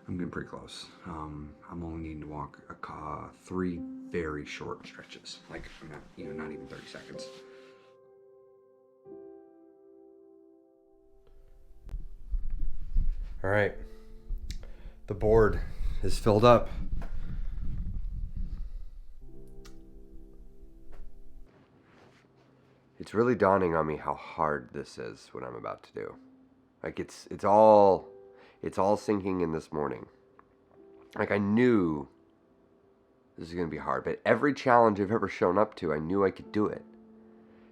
I'm getting pretty close. I'm only needing to walk 3 very short stretches. Like, not even 30 seconds. All right. The board is filled up. It's really dawning on me how hard this is, what I'm about to do. Like it's all sinking in this morning. Like I knew this is going to be hard, but every challenge I've ever shown up to, I knew I could do it.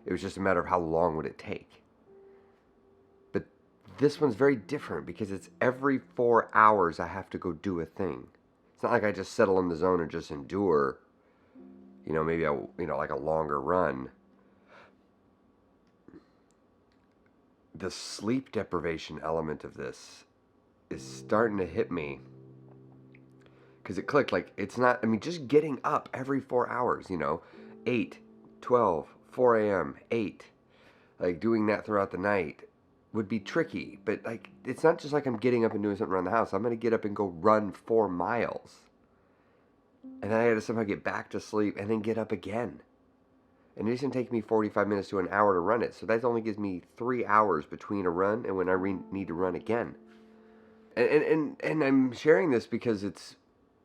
It was just a matter of how long would it take. But this one's very different because it's every 4 hours I have to go do a thing. It's not like I just settle in the zone and just endure, maybe like a longer run. The sleep deprivation element of this is starting to hit me because it clicked. Like it's not, just getting up every 4 hours, 8, 12, 4 a.m., 8, like doing that throughout the night would be tricky. But like, it's not just like I'm getting up and doing something around the house. I'm going to get up and go run 4 miles. And then I got to somehow get back to sleep and then get up again. And it doesn't take me 45 minutes to an hour to run it. So that only gives me 3 hours between a run and when I need to run again. And I'm sharing this because it's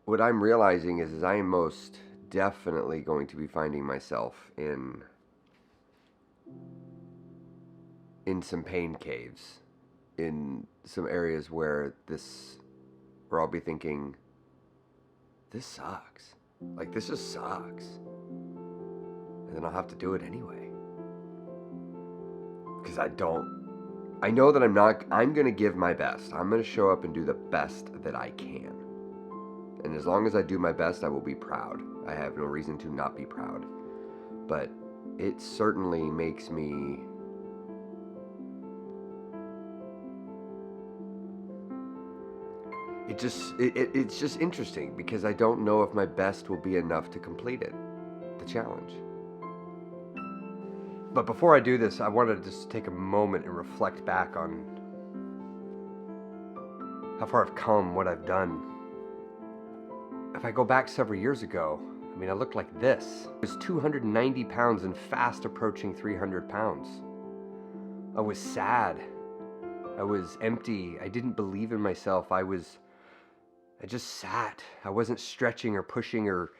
what I'm realizing is I am most definitely going to be finding myself in some pain caves, in some areas where I'll be thinking, this sucks. Like this just sucks. And then I'll have to do it anyway. Because I know that I'm going to give my best. I'm going to show up and do the best that I can. And as long as I do my best, I will be proud. I have no reason to not be proud. But it certainly makes me it's just interesting because I don't know if my best will be enough to complete it, the challenge. But before I do this, I wanted to just take a moment and reflect back on how far I've come, what I've done. If I go back several years ago, I looked like this. I was 290 pounds and fast approaching 300 pounds. I was sad. I was empty. I didn't believe in myself. I just sat. I wasn't stretching or pushing or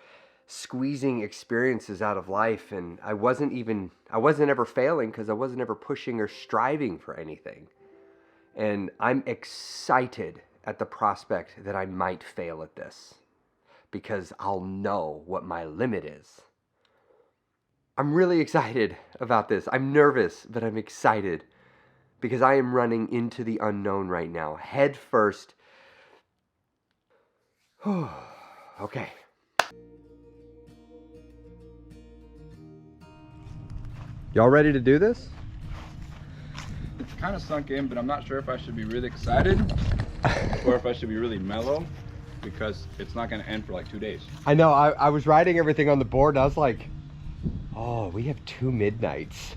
squeezing experiences out of life, and I wasn't ever failing because I wasn't ever pushing or striving for anything. And I'm excited at the prospect that I might fail at this because I'll know what my limit is. I'm really excited about this. I'm nervous, but I'm excited because I am running into the unknown right now, head first. Okay. Y'all ready to do this? It's kind of sunk in, but I'm not sure if I should be really excited or if I should be really mellow because it's not going to end for like 2 days. I know. I was writing everything on the board and I was like, oh, we have 2 midnights.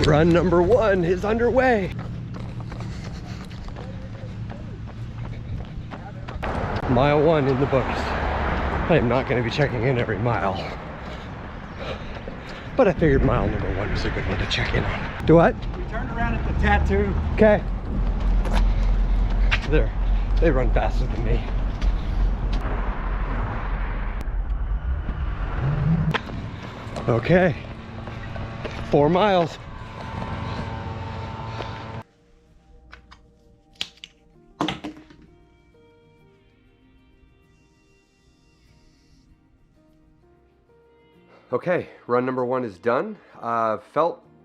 Run number 1 is underway. Mile 1 in the books. I am not going to be checking in every mile. But I figured mile number 1 was a good one to check in on. Do what? We turned around at the tattoo. Okay. They run faster than me. Okay. 4 miles. Okay, run number 1 is done.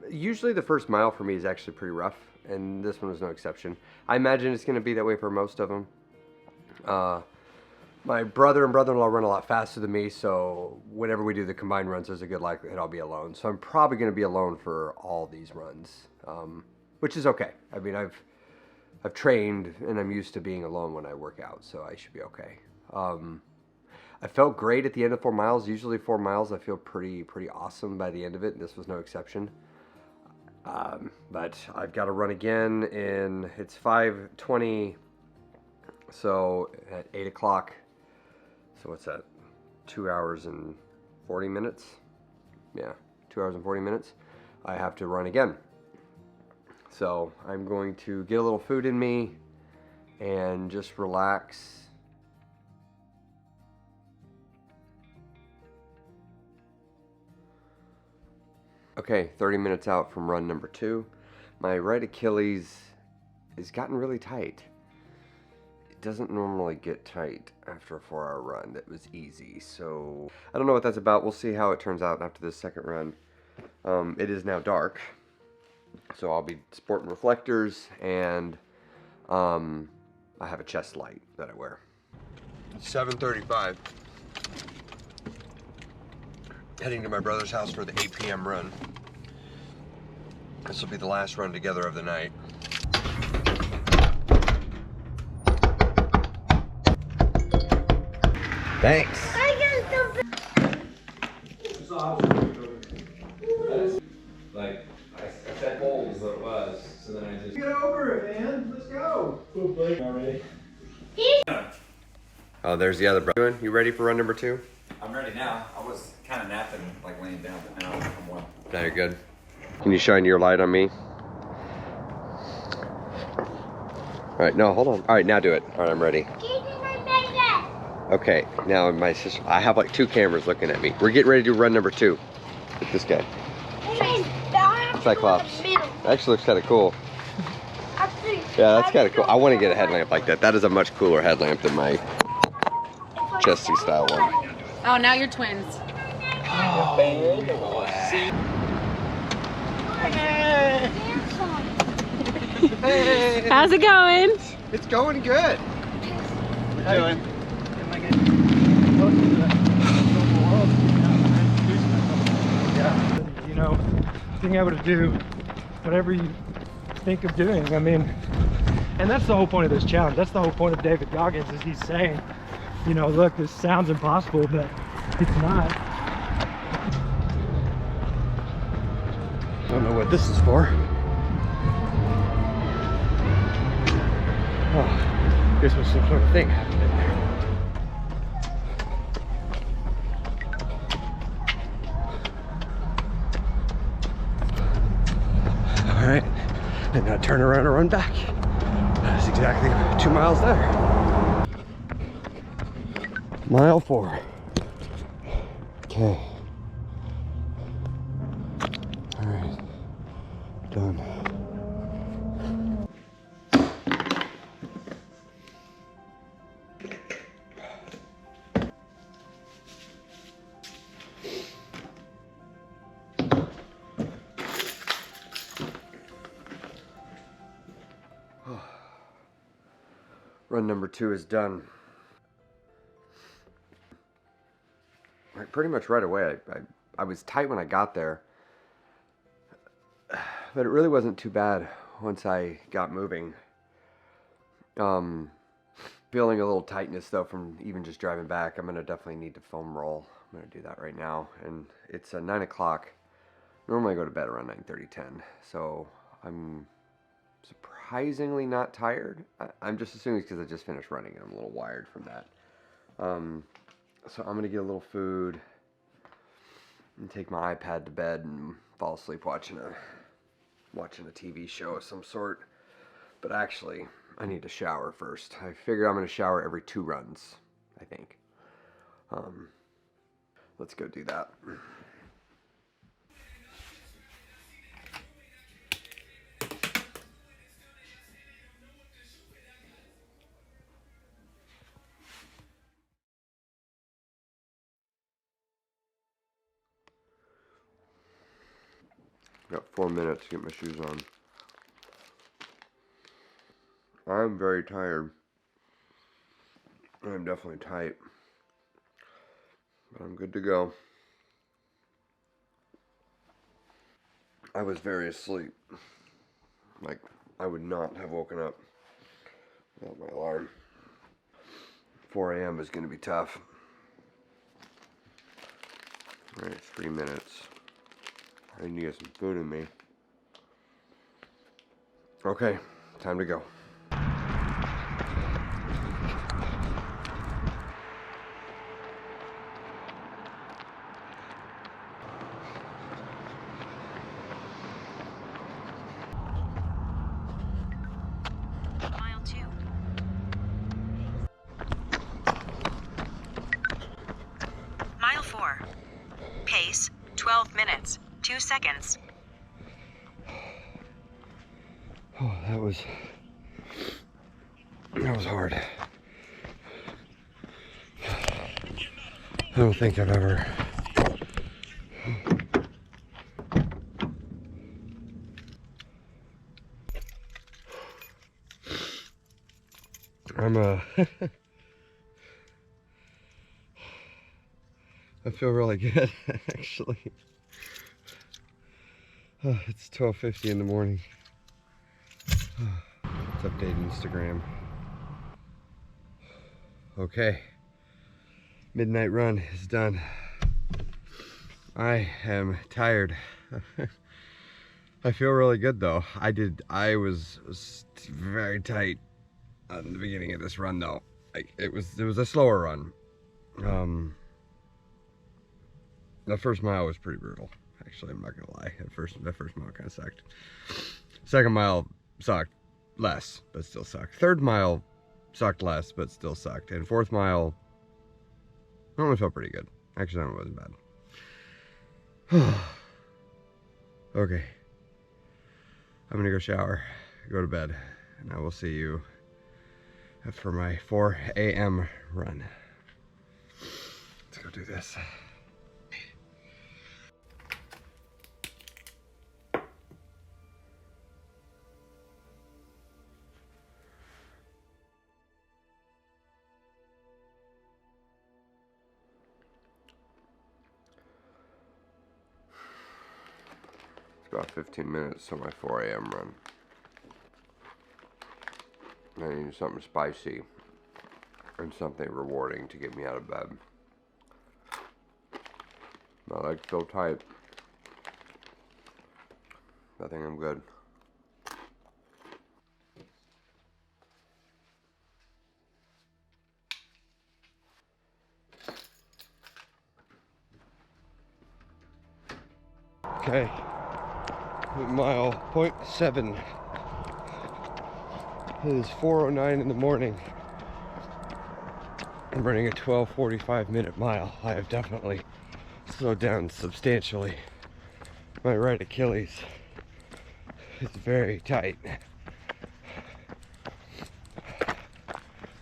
Usually the first mile for me is actually pretty rough, and this one was no exception. I imagine it's going to be that way for most of them. My brother and brother-in-law run a lot faster than me, so whenever we do the combined runs, there's a good likelihood I'll be alone. So I'm probably going to be alone for all these runs, which is okay. I've trained and I'm used to being alone when I work out, so I should be okay. I felt great at the end of 4 miles. Usually 4 miles I feel pretty awesome by the end of it, and this was no exception. But I've got to run again it's 5:20, so at 8 o'clock, so what's that, 2 hours and 40 minutes? Yeah, 2 hours and 40 minutes. I have to run again. So I'm going to get a little food in me and just relax. Okay, 30 minutes out from run number 2. My right Achilles has gotten really tight. It doesn't normally get tight after a 4-hour run. That was easy. So I don't know what that's about. We'll see how it turns out after this second run. It is now dark, so I'll be sporting reflectors, and I have a chest light that I wear. It's 7:35. Heading to my brother's house for the 8 p.m. run. This will be the last run together of the night. Thanks. Like, I said hold is what it was, so then I just... Get over it, man. Let's go. Already. Oh, there's the other brother. You ready for run number 2? I'm ready now. I was kind of napping, like laying down, but now I'm well. Now you're good. Can you shine your light on me? All right, no, hold on. All right, now do it. All right, I'm ready. Okay, now my sister, I have like 2 cameras looking at me. We're getting ready to do run number 2 with this guy. Cyclops. Actually looks kind of cool. Yeah, that's kind of cool. I want to get a headlamp like that. That is a much cooler headlamp than my chesty style one. Oh, now you're twins. How's it going? It's going good. How you doing? You know, being able to do whatever you think of doing. I mean, and that's the whole point of this challenge. That's the whole point of David Goggins, is he's saying, you know, look, this sounds impossible, but it's not. I don't know what this is for. Oh, guess there's some sort of thing happening there. All right, and now turn around and run back. That's exactly 2 miles there. Mile 4. Okay. All right, done. Run number 2 is done. Like pretty much right away. I was tight when I got there, but it really wasn't too bad once I got moving. Feeling a little tightness though from even just driving back. I'm gonna definitely need to foam roll. I'm gonna do that right now, and it's 9 o'clock. Normally I go to bed around 9:30, 10. So I'm surprisingly not tired. I'm just assuming it's because I just finished running and I'm a little wired from that. So I'm gonna get a little food and take my iPad to bed and fall asleep watching a TV show of some sort. But actually, I need to shower first. I figure I'm gonna shower every 2 runs, I think. Let's go do that. Got 4 minutes to get my shoes on. I'm very tired. I'm definitely tight. But I'm good to go. I was very asleep. Like, I would not have woken up without my alarm. 4 a.m. is going to be tough. Alright, 3 minutes. I need to get some food in me. Okay, time to go. Mile 2. Mile 4. Pace, 12 minutes, 2 seconds. Oh, that was hard. I don't think I've ever I feel really good actually. Oh, it's 12:50 in the morning. Let's update Instagram. Okay, midnight run is done. I am tired. I feel really good though. I was very tight at the beginning of this run though. Like it was a slower run. The first mile was pretty brutal. Actually, I'm not gonna lie. The first mile kind of sucked. Second mile sucked less, but still sucked. Third mile sucked less, but still sucked. And fourth mile, I only felt pretty good. Actually, it wasn't bad. Okay, I'm gonna go shower, go to bed, and I will see you for my 4 a.m. run. Let's go do this. About 15 minutes to my 4 a.m. run. I need something spicy and something rewarding to get me out of bed. My legs feel tight. I think I'm good. Okay. Mile 0.7. It is 4:09 in the morning. I'm running a 12:45 minute mile. I have definitely slowed down substantially. My right Achilles is very tight.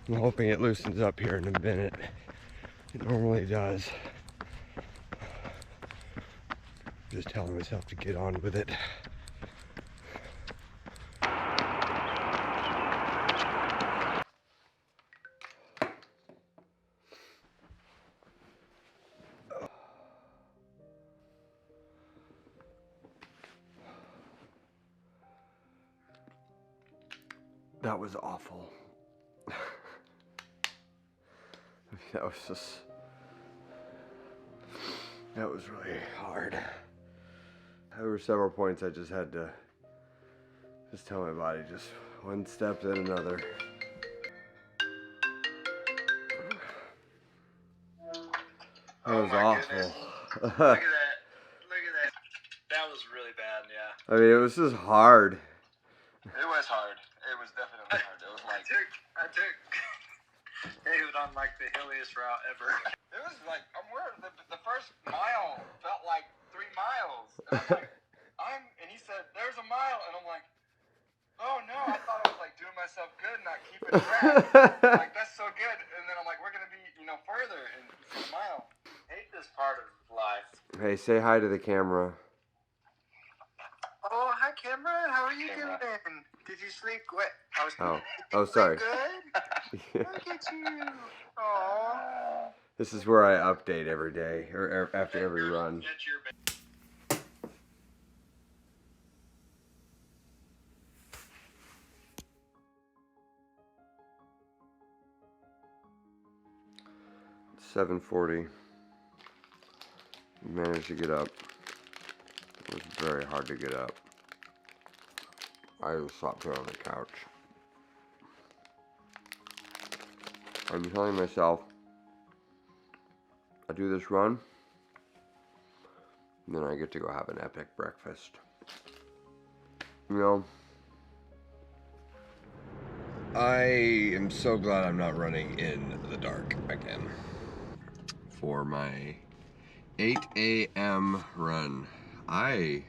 I'm hoping it loosens up here in a minute. It normally does. Just telling myself to get on with it. That was awful. That was really hard. There were several points I just had to tell my body just one step then another. That was awful. Look at that. That was really bad, yeah. I mean, it was just hard. It was hard. It was definitely hard. It was like I took David on like the hilliest route ever. It was like the first mile felt like 3 miles. And and he said, "There's a mile," and I'm like, "Oh no, I thought I was like doing myself good, not keeping track. Like that's so good." And then I'm like, "We're gonna be, further in a mile." I hate this part of life. Hey, say hi to the camera. Oh, hi, Cameron. How are you doing? Did you sleep? What? Oh, sorry. Good. Look at you. Aww. This is where I update every day or after every run. It's 7:40. Managed to get up. It was very hard to get up. I just slept here on the couch. I'm telling myself, I do this run, and then I get to go have an epic breakfast. You know, I am so glad I'm not running in the dark again for my 8 a.m. run. I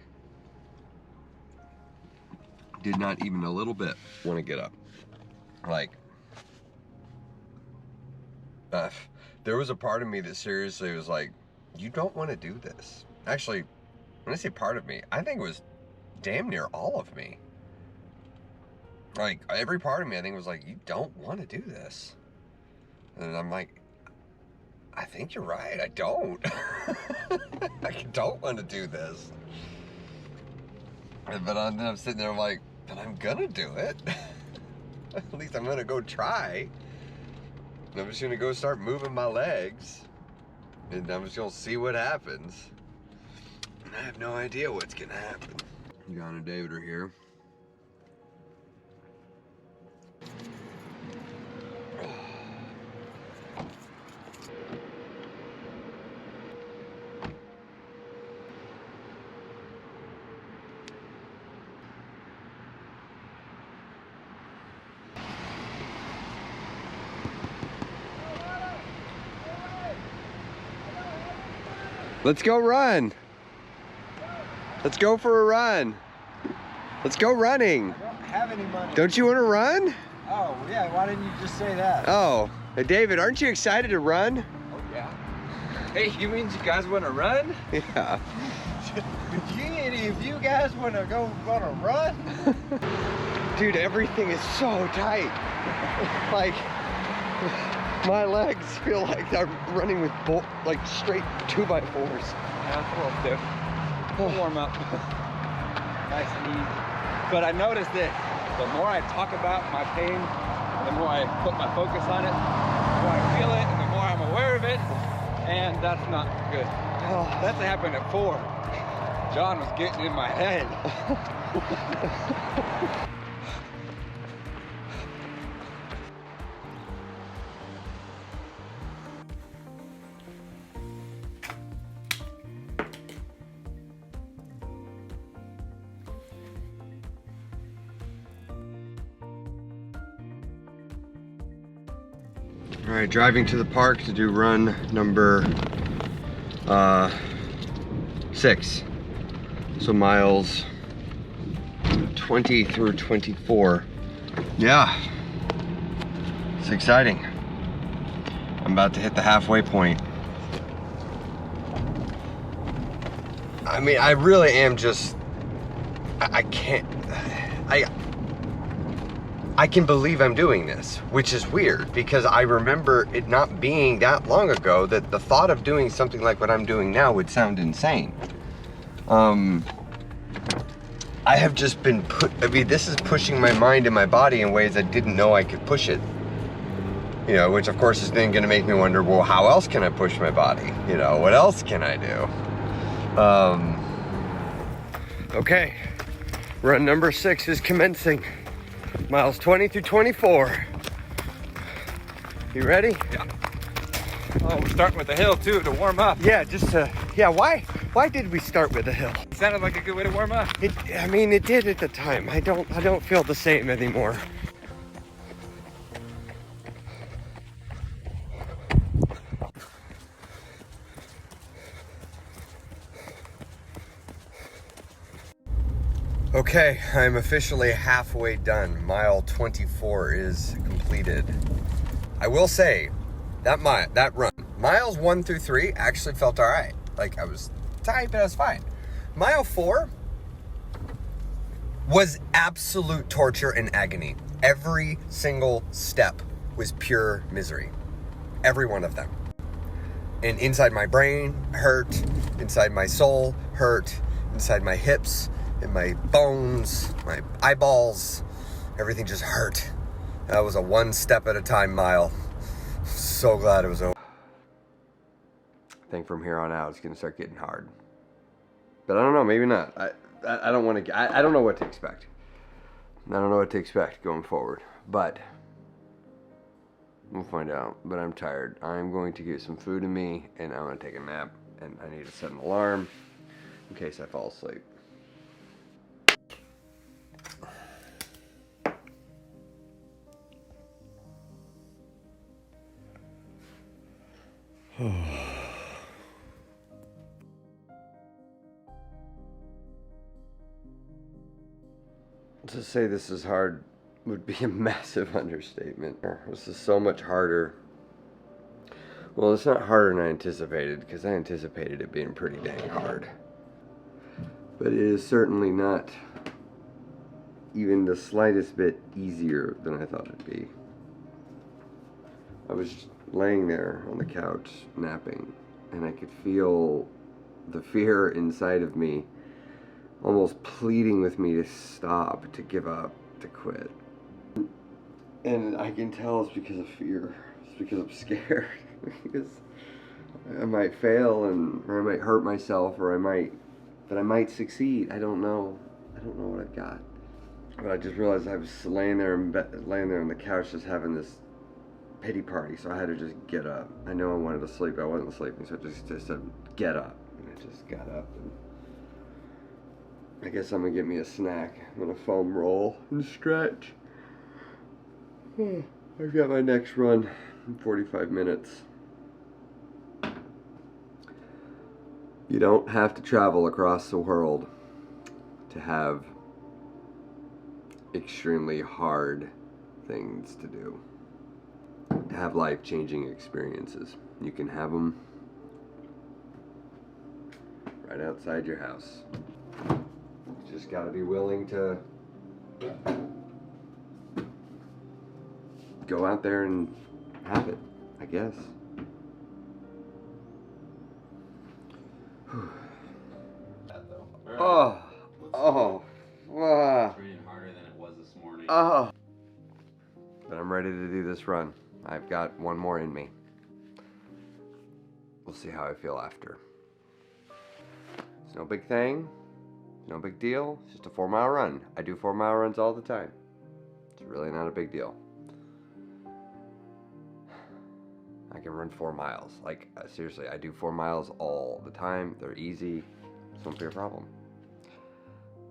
did not even a little bit want to get up. Like, there was a part of me that seriously was like, you don't want to do this. Actually, when I say part of me, I think it was damn near all of me. Like, every part of me, I think was like, you don't want to do this. And I'm like, I think you're right, I don't. I don't want to do this. But then I'm sitting there like, but I'm gonna do it. At least I'm gonna go try. And I'm just gonna go start moving my legs. And I'm just gonna see what happens. And I have no idea what's gonna happen. John and David are here. Let's go run. Let's go for a run. Let's go running. I don't have any money. Don't you want to run? Oh, yeah, why didn't you just say that? Oh, hey, David, aren't you excited to run? Oh yeah. Hey, you mean you guys want to run? Yeah. Do any of you guys want to go on a run? Dude, everything is so tight. Like, my legs feel like I'm running with like straight 2x4s. Yeah, that's a little stiff. We'll warm up. Nice and easy. But I noticed that the more I talk about my pain, the more I put my focus on it, the more I feel it, and the more I'm aware of it, and that's not good. That's what happened at 4. John was getting in my head. All right, driving to the park to do run number 6. So miles 20 through 24. Yeah, it's exciting. I'm about to hit the halfway point. I mean, I really am just, I can't, I can believe I'm doing this, which is weird because I remember it not being that long ago that the thought of doing something like what I'm doing now would sound insane. I have just been this is pushing my mind and my body in ways I didn't know I could push it. You know, which of course is then gonna make me wonder, well, how else can I push my body? You know, what else can I do? Okay, run number 6 is commencing. Miles 20 through 24. You ready? Yeah. Oh, we're starting with the hill too to warm up. Yeah, just yeah, why did we start with a hill? It sounded like a good way to warm up. I mean, it did at the time. I don't feel the same anymore. Okay, I'm officially halfway done. Mile 24 is completed. I will say, that run, miles 1 through 3 actually felt all right. Like, I was tight, but I was fine. Mile 4 was absolute torture and agony. Every single step was pure misery. Every one of them. And inside my brain hurt, inside my soul hurt, inside my hips, in my bones, my eyeballs, everything just hurt. That was a one step at a time mile. So glad it was over. I think from here on out it's gonna start getting hard. But I don't know, maybe not. I don't want to. I don't know what to expect. I don't know what to expect going forward, but we'll find out. But I'm tired. I'm going to get some food in me, and I'm going to take a nap, and I need to set an alarm in case I fall asleep. To say this is hard would be a massive understatement. This is so much harder. Well, it's not harder than I anticipated, because I anticipated it being pretty dang hard. But it is certainly not even the slightest bit easier than I thought it'd be. I was laying there on the couch, napping, and I could feel the fear inside of me almost pleading with me to stop, to give up, to quit. And I can tell it's because of fear. It's because I'm scared. Because I might fail, or I might hurt myself, or I might succeed. I don't know. I don't know what I've got. But I just realized I was laying there on the couch, just having this pity party. So I had to just get up. I know I wanted to sleep. I wasn't sleeping, so I just said, "Get up," and I just got up. And I guess I'm gonna get me a snack. I'm gonna foam roll and stretch. I've got my next run in 45 minutes. You don't have to travel across the world to have extremely hard things to do, to have life-changing experiences. You can have them right outside your house. You just gotta be willing to go out there and have it, I guess. Oh, It's raining harder than it was this morning. oh. But I'm ready to do this run. I've got one more in me. We'll see how I feel after. It's no big thing, no big deal. It's just a 4-mile run. I do 4-mile runs all the time. It's really not a big deal. I can run 4 miles. Like, seriously, I do 4 miles all the time. They're easy. This won't be a problem.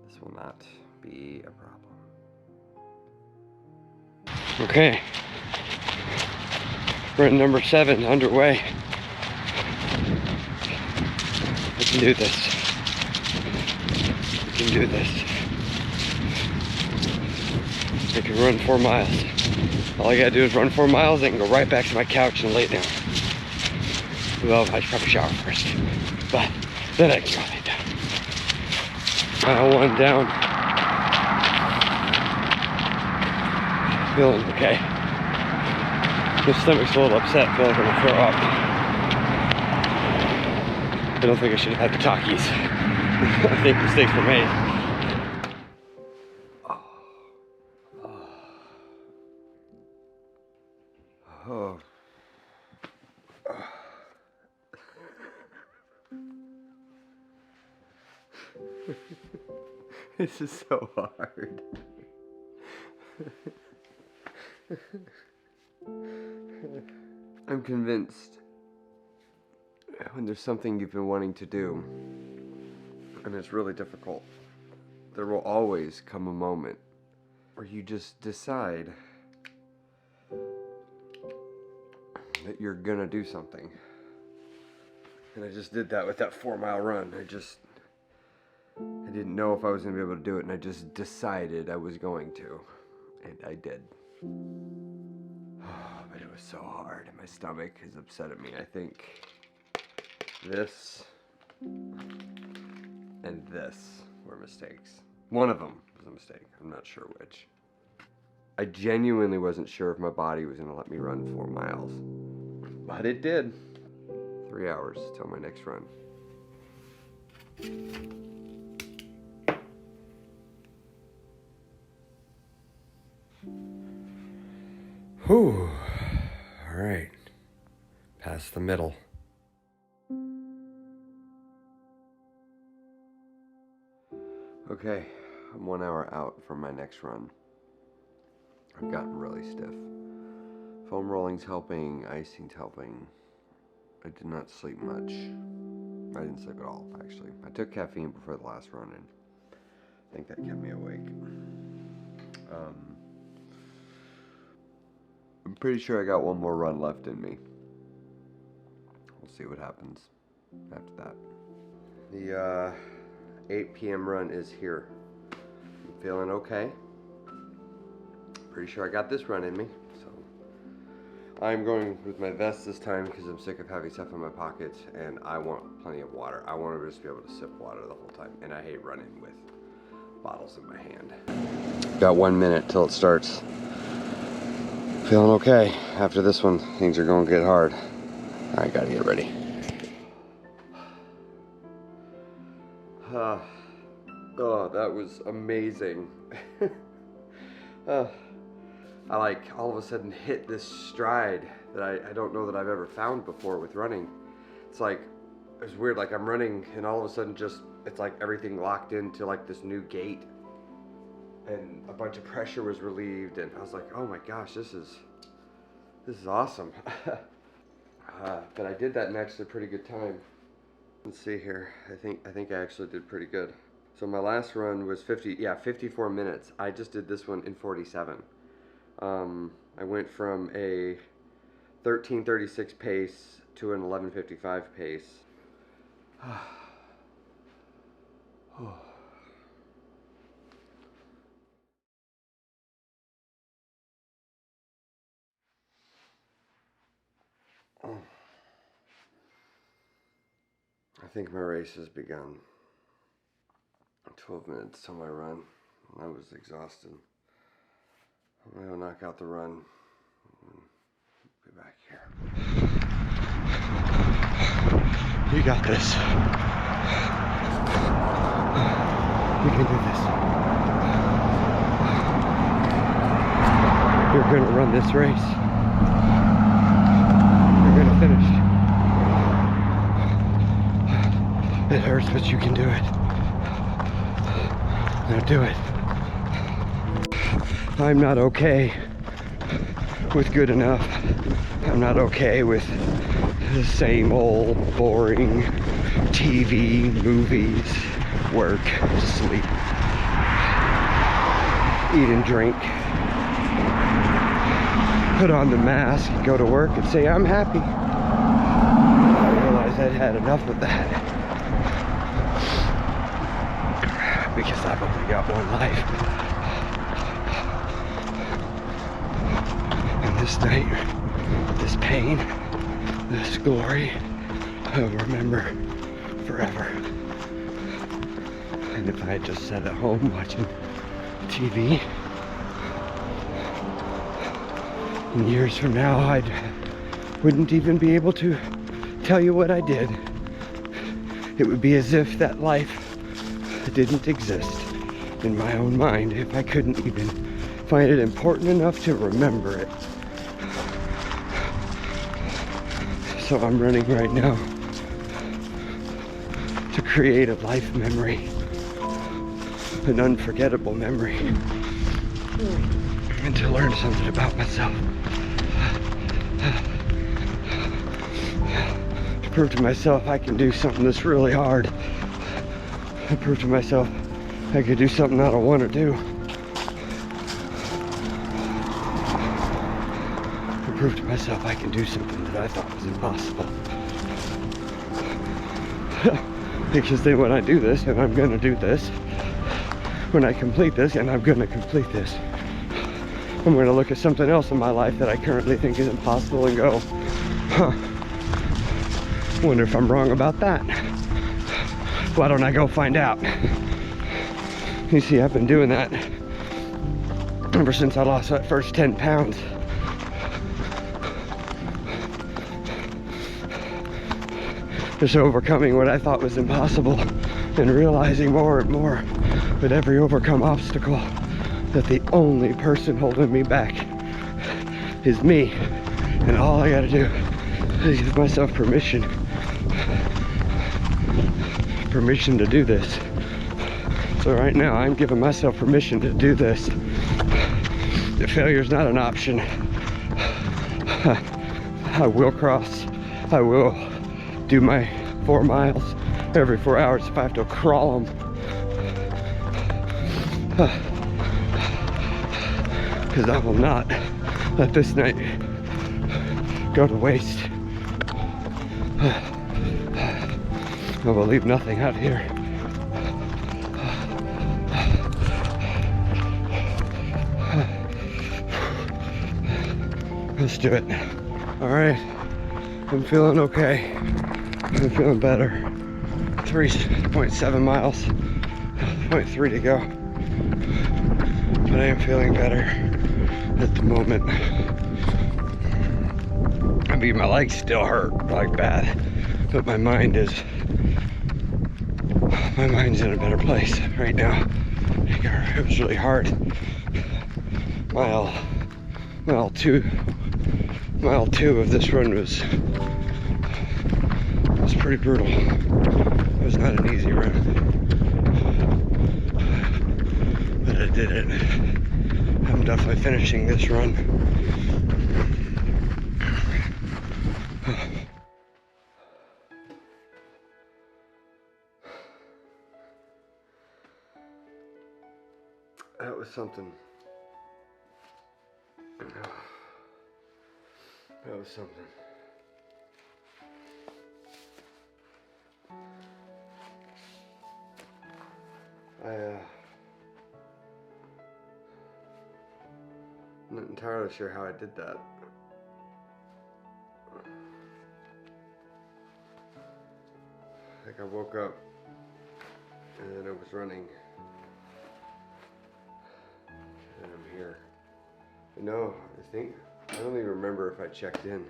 This will not be a problem. Okay. Run number 7 underway. I can do this. I can do this. I can run 4 miles. All I gotta do is run 4 miles, I can go right back to my couch and lay down. Well, I should probably shower first, but then I can go lay down. Mile 1 down. Feeling okay. My stomach's a little upset, I feel like I'm gonna throw up. I don't think I should have had the Takis. I think mistakes were made. Oh. This is so hard. I'm convinced when there's something you've been wanting to do and it's really difficult, there will always come a moment where you just decide that you're gonna do something. And I just did that with that 4-mile run. I didn't know if I was gonna be able to do it, and I just decided I was going to, and I did. But it was so hard, and my stomach is upset at me. I think this and this were mistakes. One of them was a mistake. I'm not sure which. I genuinely wasn't sure if my body was gonna let me run 4 miles, but it did. 3 hours till my next run. Whew. All right. Past the middle. Okay, I'm 1 hour out from my next run. I've gotten really stiff. Foam rolling's helping, icing's helping. I did not sleep much. I didn't sleep at all, actually. I took caffeine before the last run, and I think that kept me awake. I'm pretty sure I got one more run left in me. We'll see what happens after that. The 8 p.m. run is here. I'm feeling okay. Pretty sure I got this run in me. So I'm going with my vest this time because I'm sick of having stuff in my pockets, and I want plenty of water. I want to just be able to sip water the whole time, and I hate running with bottles in my hand. Got 1 minute till it starts. Feeling okay. After this one, things are going to get hard. I gotta get ready. Oh, that was amazing. I like all of a sudden hit this stride that I don't know that I've ever found before with running. It's like, it's weird, like I'm running and all of a sudden just, it's like everything locked into like this new gate, and a bunch of pressure was relieved, and I was like, oh my gosh, this is awesome. But I did that in actually a pretty good time. Let's see here. I think I actually did pretty good. So my last run was 54 minutes. I just did this one in 47. I went from a 13:36 pace to an 11:55 pace. I think my race has begun. 12 minutes till my run. I was exhausted. I'm gonna knock out the run. Be back here. You got this. You can do this. You're gonna run this race. You're gonna finish. It hurts, but you can do it. Now do it. I'm not okay with good enough. I'm not okay with the same old boring TV, movies, work, sleep, eat and drink. Put on the mask, go to work and say I'm happy. I realized I'd had enough of that. Because I've only got one life. And this night, this pain, this glory, I'll remember forever. And if I had just sat at home watching TV, and years from now I wouldn't even be able to tell you what I did. It would be as if that life didn't exist in my own mind, if I couldn't even find it important enough to remember it. So I'm running right now to create a life memory, an unforgettable memory, and to learn something about myself. To prove to myself I can do something that's really hard. To prove to myself I could do something I don't want to do. To prove to myself I can do something that I thought was impossible. Because then when I do this, and I'm gonna do this, when I complete this, and I'm gonna complete this, I'm gonna look at something else in my life that I currently think is impossible and go, huh, wonder if I'm wrong about that. Why don't I go find out? You see, I've been doing that ever since I lost that first 10 pounds. Just overcoming what I thought was impossible and realizing more and more with every overcome obstacle that the only person holding me back is me. And all I gotta do is give myself permission to do this. So right now I'm giving myself permission to do this. Failure's not an option. I will cross. I will do my 4 miles every 4 hours if I have to crawl them. Because I will not let this night go to waste. I will leave nothing out here. Let's do it. All right, I'm feeling okay. I'm feeling better. 3.7 miles, 0.3 to go. But I am feeling better at the moment. I mean, my legs still hurt like bad, but my mind's in a better place right now. It was really hard. Mile two of this run was pretty brutal. It was not an easy run, but I did it. I'm definitely finishing this run. That was something. That was something. I'm not entirely sure how I did that. Like I woke up and then I was running and I'm here. No, I don't even remember if I checked in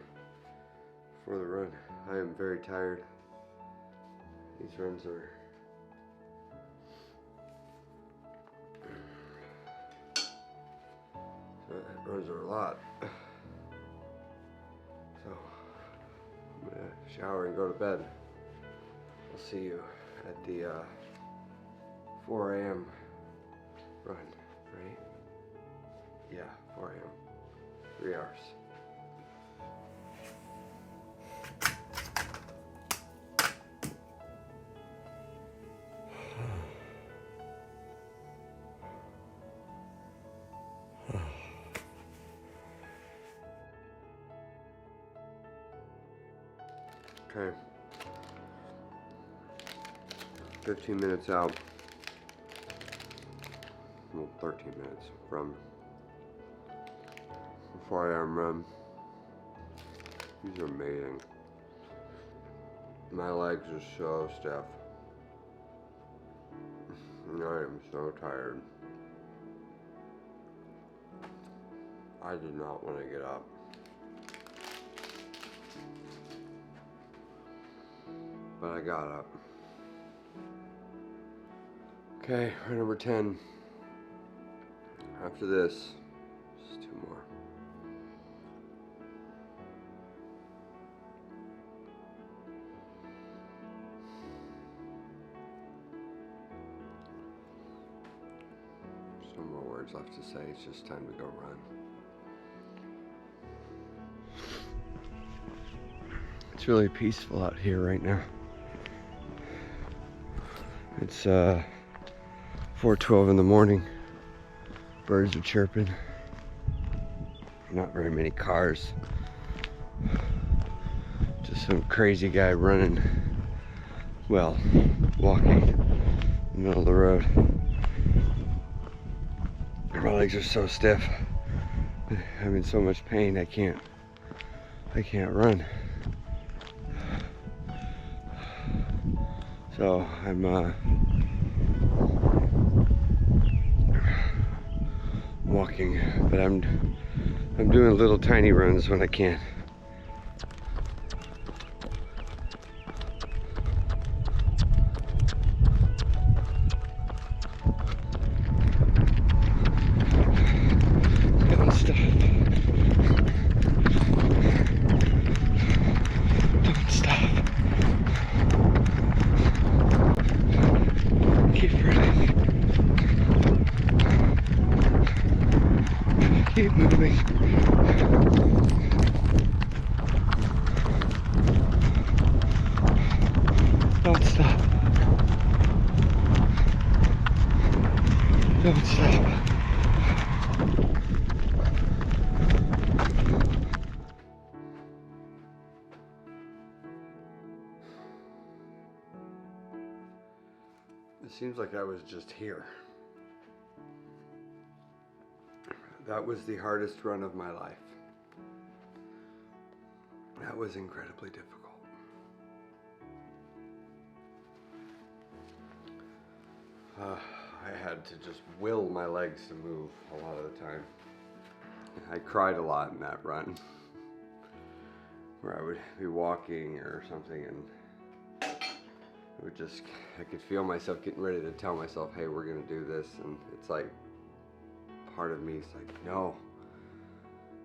for the run. I am very tired. These runs are a lot. So I'm gonna shower and go to bed. I'll see you at the 4 a.m. run, right? Yeah, 4 a.m. 3 hours. Okay. 15 minutes out. Well, 13 minutes from 4 a.m. run. These are amazing. My legs are so stiff. I am so tired. I did not want to get up. But I got up. Okay, run number 10. After this, just 2 more. There's no more words left to say. It's just time to go run. It's really peaceful out here right now. It's 4:12 in the morning. Birds are chirping. Not very many cars. Just some crazy guy running. Well, walking in the middle of the road. My legs are so stiff. I'm in so much pain I can't run. So I'm walking, but I'm doing little tiny runs when I can. Don't stop. Don't stop. Keep running. Keep keep moving. Don't stop. Don't stop. It seems like I was just here. That was the hardest run of my life. That was incredibly difficult. I had to just will my legs to move a lot of the time. I cried a lot in that run, where I would be walking or something and it would just, I could feel myself getting ready to tell myself, hey, we're gonna do this, and it's like, part of me is like, no,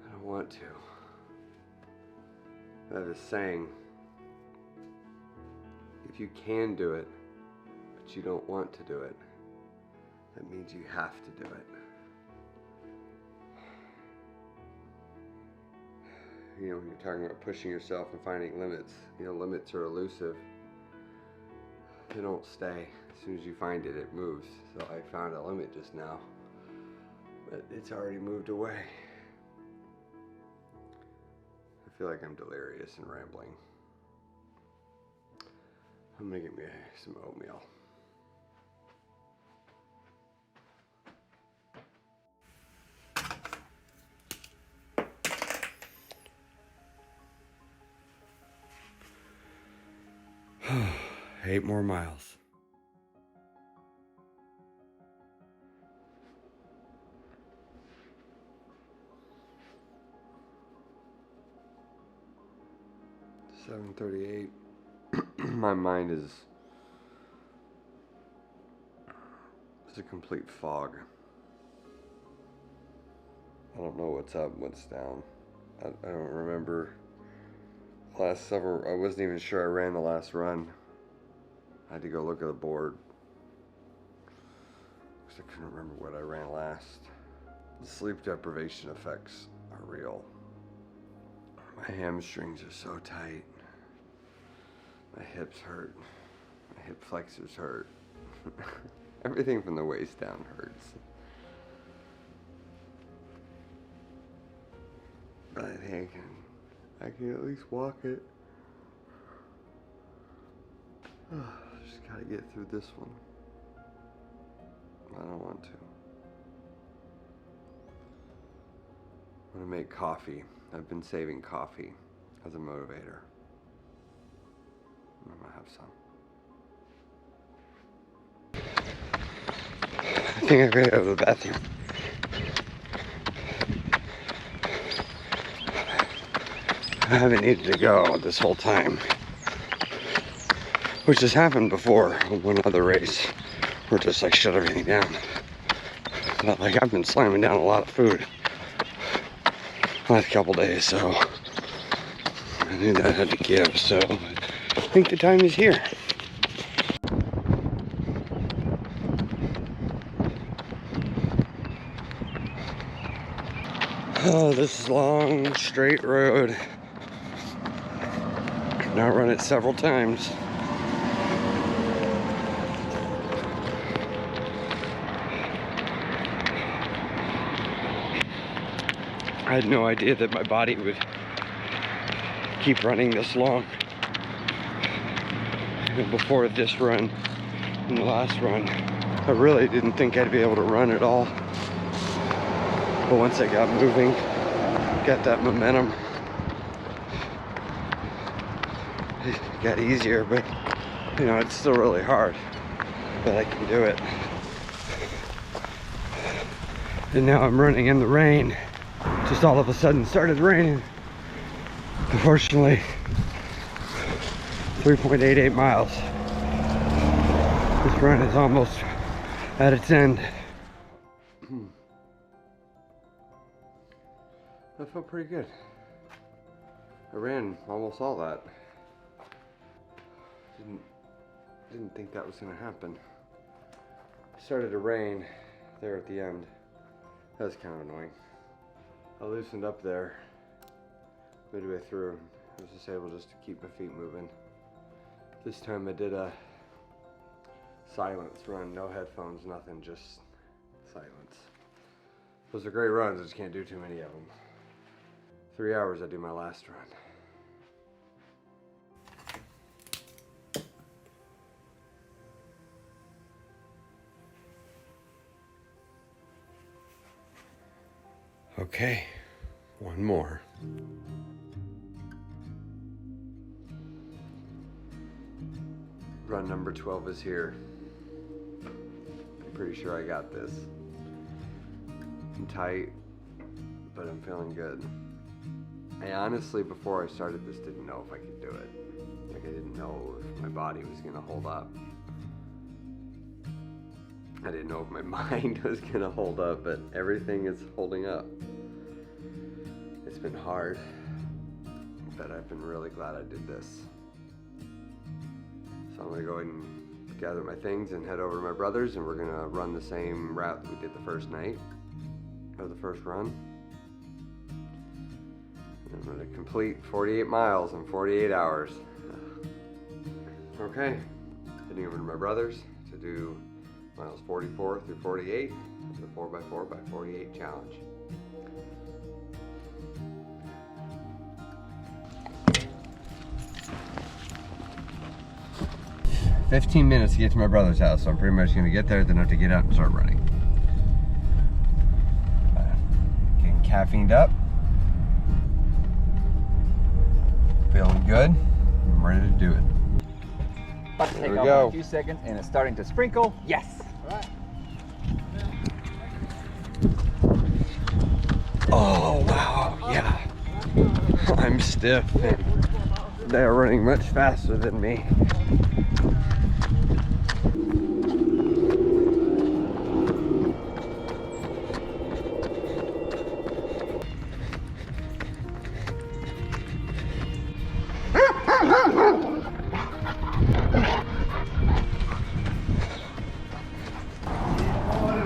I don't want to. I have this saying, if you can do it, but you don't want to do it, that means you have to do it. You know, when you're talking about pushing yourself and finding limits, you know, limits are elusive. They don't stay. As soon as you find it, it moves. So I found a limit just now, but it's already moved away. I feel like I'm delirious and rambling. I'm gonna get me some oatmeal. Eight more miles. $7:38. My mind is a complete fog. I don't know what's up, what's down. I don't remember last several. I wasn't even sure I ran the last run. I had to go look at the board because I couldn't remember what I ran last. The sleep deprivation effects are real. My hamstrings are so tight. My hips hurt. My hip flexors hurt. Everything from the waist down hurts. But I think I can at least walk it. Just gotta get through this one. I don't want to. I'm gonna make coffee. I've been saving coffee as a motivator. I'm gonna have some. I think I gotta go to the bathroom. I haven't needed to go this whole time, which has happened before on one other race, where just like shut everything down. But like I've been slamming down a lot of food the last couple days, so I knew that had to give. So I think the time is here. Oh, this is long, straight road. Now run it several times. I had no idea that my body would keep running this long. Even before this run and the last run, I really didn't think I'd be able to run at all. But once I got moving, got that momentum, it got easier, but you know, it's still really hard, but I can do it. And now I'm running in the rain. Just all of a sudden started raining. Unfortunately, 3.88 miles. This run is almost at its end. That felt pretty good. I ran almost all that. Didn't think that was gonna happen. It started to rain there at the end. That was kind of annoying. I loosened up there midway through. I was just able just to keep my feet moving. This time I did a silence run, no headphones, nothing, just silence. Those are great runs, I just can't do too many of them. 3 hours I do my last run. Okay, one more. Run number 12 is here. I'm pretty sure I got this. I'm tight, but I'm feeling good. I honestly, before I started this, didn't know if I could do it. Like, I didn't know if my body was gonna hold up. I didn't know if my mind was gonna hold up, but everything is holding up. It's been hard, but I've been really glad I did this. So I'm gonna go ahead and gather my things and head over to my brother's, and we're gonna run the same route that we did the first night, or the first run. And I'm gonna complete 48 miles in 48 hours. Okay, heading over to my brother's to do miles 44 through 48 of the 4x4x48 challenge. "15 minutes to get to my brother's house, so I'm pretty much gonna get there, then have to get out and start running. Getting caffeined up. Feeling good. I'm ready to do it. About to take Here we off go. in a few seconds, and it's starting to sprinkle. Yes. Oh, wow, yeah. I'm stiff. They're running much faster than me.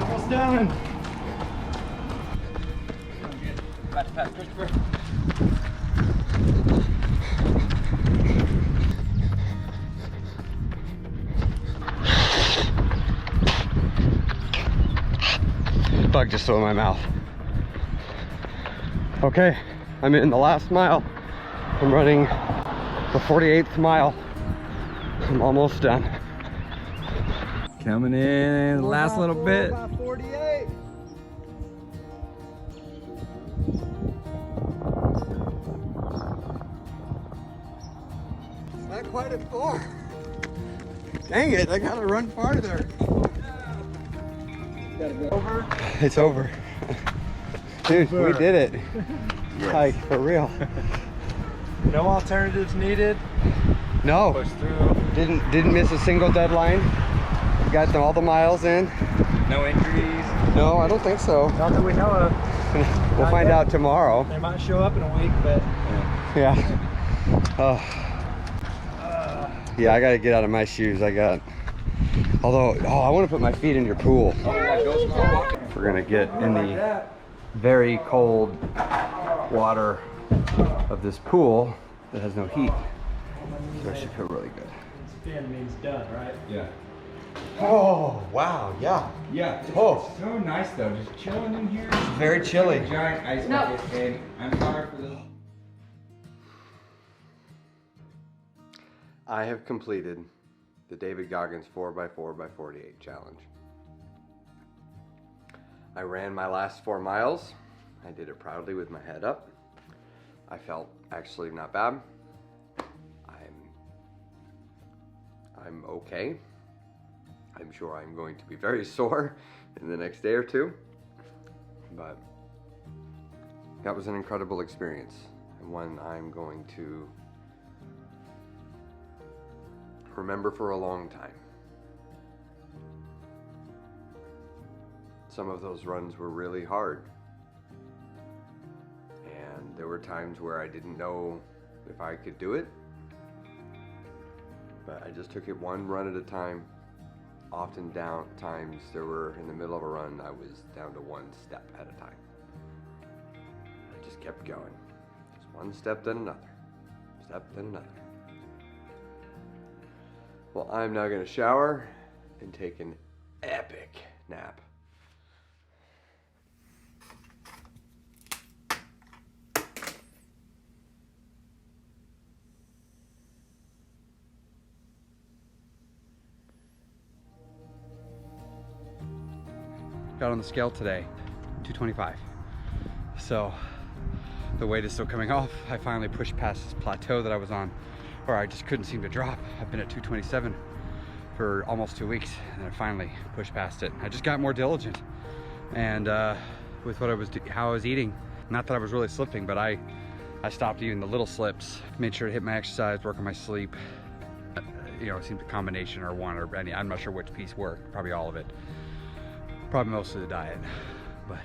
Almost done. About to pass Christopher. Bug just flew in my mouth. Okay, I'm in the last mile. I'm running the 48th mile. I'm almost done. Coming in, last little bit. 48. It's not quite at 4. Dang it, I gotta run farther. Over. It's over. Dude, we did it. Like, for real. No alternatives needed. No, Push through. didn't miss a single deadline. Got all the miles in. No injuries. No, I don't think so. Not that we know of. We'll find out tomorrow. They might show up in a week, but Yeah. Oh. Yeah, I gotta get out of my shoes. I want to put my feet in your pool. We're gonna get in the very cold water of this pool that has no heat. So I should feel really good. spin means done, right? Yeah. Oh, wow, yeah. Yeah. Oh. So nice though, just chilling in here. Very chilly. Giant ice bucket, and I'm sorry for this. I have completed the David Goggins 4x4x48 challenge. I ran my last 4 miles. I did it proudly with my head up. I felt actually not bad. I'm okay. I'm sure I'm going to be very sore in the next day or two, but that was an incredible experience and one I'm going to remember for a long time. Some of those runs were really hard, and there were times where I didn't know if I could do it, but I just took it one run at a time. Often times there were, in the middle of a run, I was down to one step at a time. just kept going. Just one step then another. Step then another. Well, I'm now gonna shower and take an epic nap. Got on the scale today, 225. So the weight is still coming off. I finally pushed past this plateau that I was on, where I just couldn't seem to drop. I've been at 227 for almost 2 weeks, and I finally pushed past it. I just got more diligent, and with what how I was eating. Not that I was really slipping, but I stopped eating the little slips, made sure to hit my exercise, work on my sleep. You know, it seemed a combination or one or any. I'm not sure which piece worked. Probably all of it. Probably mostly the diet, but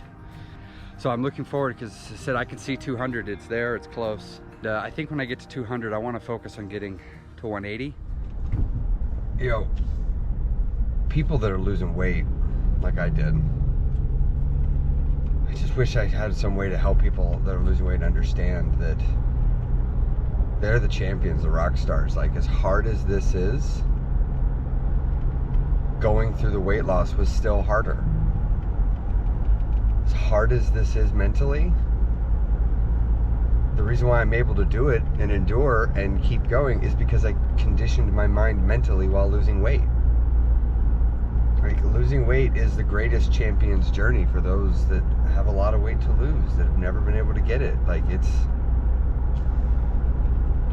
so I'm looking forward, because I said I can see 200. It's there, it's close. I think when I get to 200, I want to focus on getting to 180. You know, people that are losing weight like I did, I just wish I had some way to help people that are losing weight understand that they're the champions, the rock stars. Like, as hard as this is, going through the weight loss was still harder. As hard as this is mentally, the reason why I'm able to do it and endure and keep going is because I conditioned my mind mentally while losing weight. Like, losing weight is the greatest champion's journey for those that have a lot of weight to lose, that have never been able to get it. Like, it's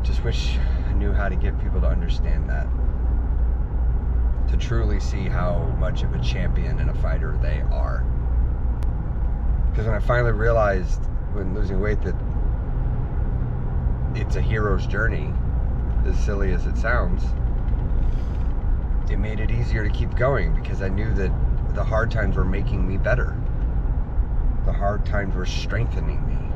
just wish I knew how to get people to understand that, to truly see how much of a champion and a fighter they are. Because when I finally realized, when losing weight, that it's a hero's journey, as silly as it sounds, it made it easier to keep going, because I knew that the hard times were making me better. The hard times were strengthening me.